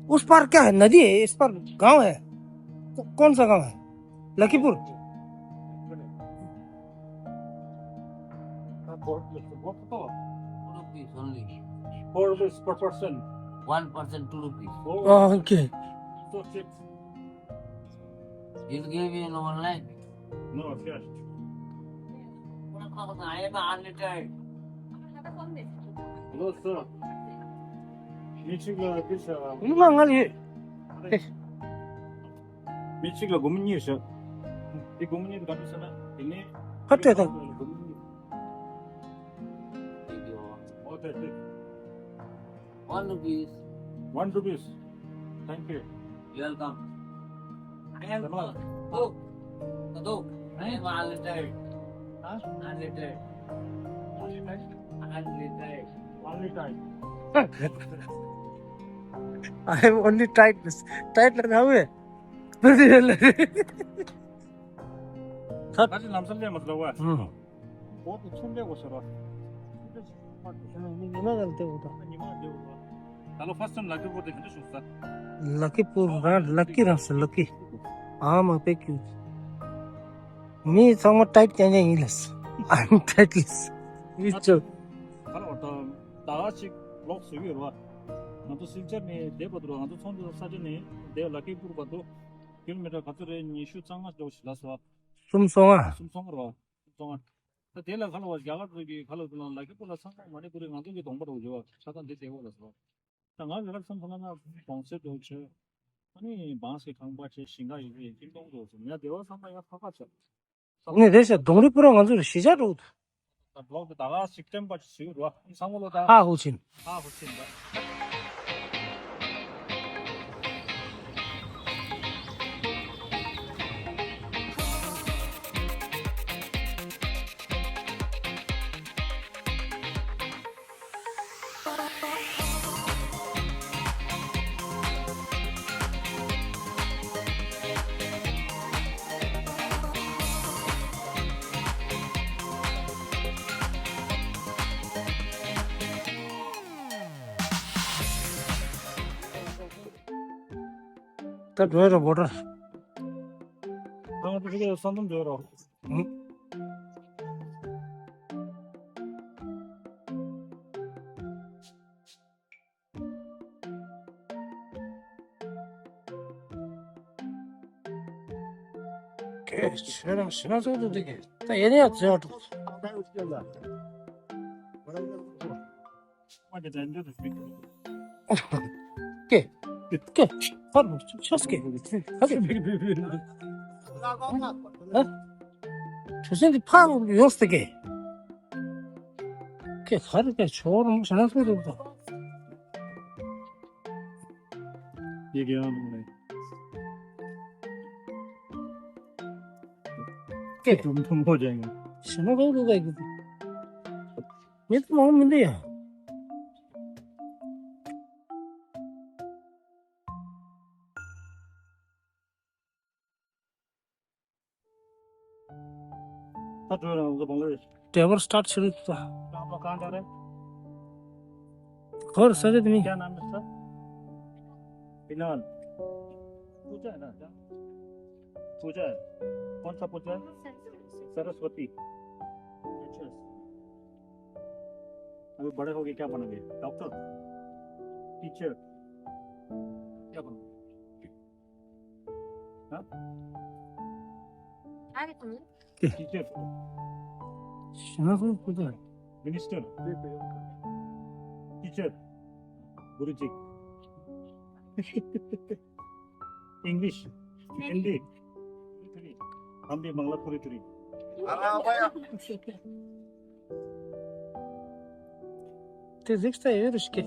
उस पार क्या है? नदी है? इस पार गांव है? कौन सा गांव है? Lakhipur? rupees only. 4 rupees per person. 1 person 2 rupees. Okay. So cheap. He'll give you in online. No, cash. I am unlimited. Hello, sir. 미치가 그래서 이만하니. 미치가 고민이셔. 이 고민이 가면서는 이네 하트에다. Give you 어때? 1 rupees. 1 rupees. Thank you. Welcome. I am Salamat. Tado. I am unlimited. Unlimited. Unlimited. Only time. I have only tried this. Tried लगा हुए। 사실 남선대 मतलब हुआ बहुत सुन ले वो sir Nima गलते होता। चलो फर्स्ट टाइम लगे वो देखने सुस्ता लकीपुर लकी रास लकी आम पे क्यों मी somewhat tight kaya English. I'm tightless. It's 바로 어떤 다가씩 록 수위로 와 나도 실제로 내보도록 나도 손도 사진이 내 럭키 부르고도 킬로미터 가트레 니슈 장마도 실라서 숨송아. 숨송으로 와 숨송아 또 대라 갈로 와 야가들이 갈로들은 럭키 불러 상상 많이 부르 나도 동바로 오죠 차단 돼 되고 그래서 당가 내가 선선하나 봉쇄도 저 아니 마스크 강바체 신가 이게 김동도 좀 내가 대화 상마가 파가죠 근데 대체 독립부랑 완전 시작으로 블로그 다가 식tem바 지으러 와 상으로 다 하우진. 붙인다 또 도에로 보라. 방어도 그게 선동 줘라 응? 그 저랑 신화서도 되게 다 얘네야 저 맞아 된다 스피커 게 바로 쳤게 하게 조선이 파고 요스게 게 가르게 저런 신화서도 얘기하는 게 거네 좀 보자잉 신화서도가 이거 믿음 먹으면 돼요. हाँ जो है वो बांग्लादेश टेबल स्टार्ट शुरू था आप कहाँ जा रहे हैं और सजद में क्या नाम है सर बिलाल पूजा है ना क्या पूजा है कौन सा पूजा है सरस्वती अच्छा अभी बड़े हो गए क्या बनोगे डॉक्टर टीचर क्या बनोगे हाँ टीचर 신화서 보자. मिनिस्टर टीचर गुरुजी इंग्लिश हिंदी हम भी बांग्ला पूरी तुरी Ty ziksta yürüyüşke.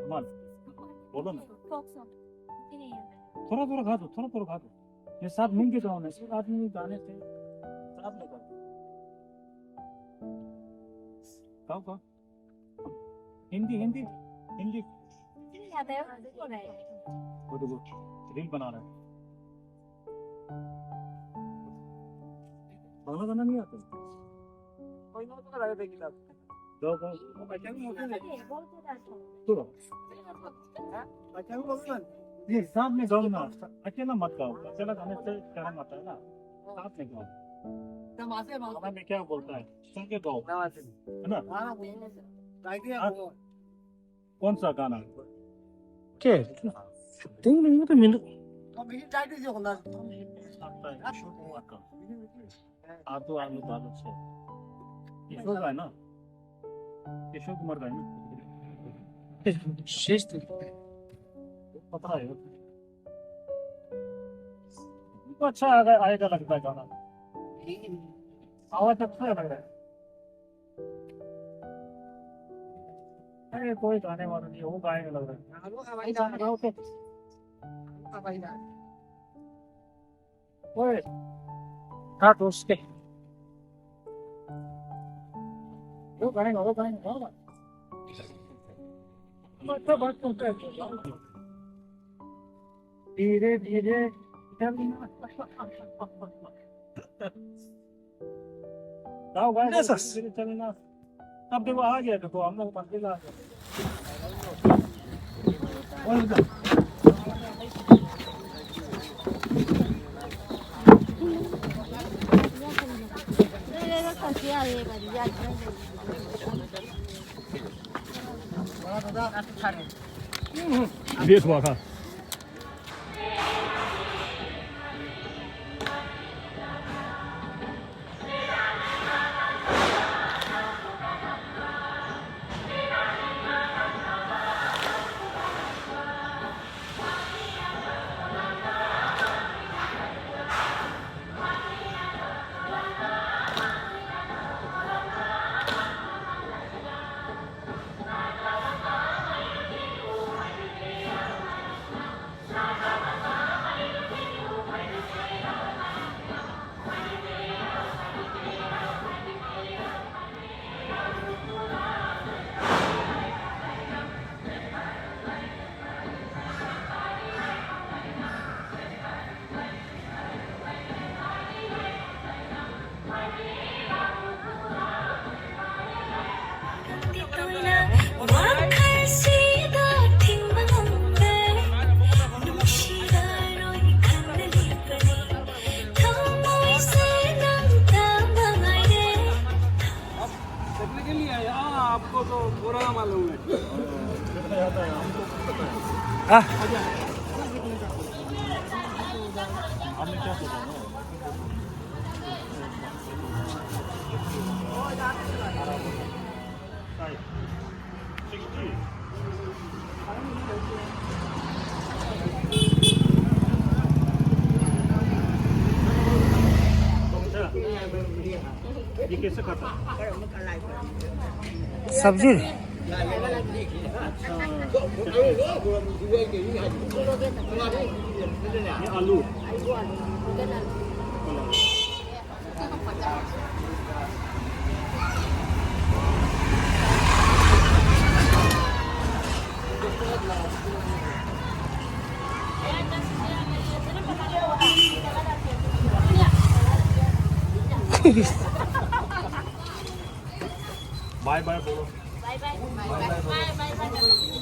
कमाल बोलो ना थोड़ा थोड़ा खा दो ये साथ मिल के जाओ ना सब आदमी गाने से आपने कहा हिंदी हिंदी हिंदी वो देखो रील बना रहा है बांग्ला गाना नहीं आता ये साथ में गाओ ना अकेला मत गाओ अकेला गाने से शर्म आता है ना साथ में गाओ गाना में क्या बोलता है सुन के गाओ है ना कौन सा गाना के तीन मिनट मिनट आलू आलू दालू से किशोर का है ना किशोर कुमार का है ना शेष पता है तो अच्छा आएगा लगता है गाना आवाज अच्छा लग रहा है अरे कोई गाने वाला नहीं वो गाएगा लग रहा है ओए काट उसके वो गाएगा धीरे धीरे चलना अब देखो आ गया देखो हम लोग मंदिर आ गए देख हुआ आपको तो पूरा मालूम है आपने क्या सोचा ये कैसे खाता सब्जी ये आलू बाय बाय बोलो bye bye bye bye bye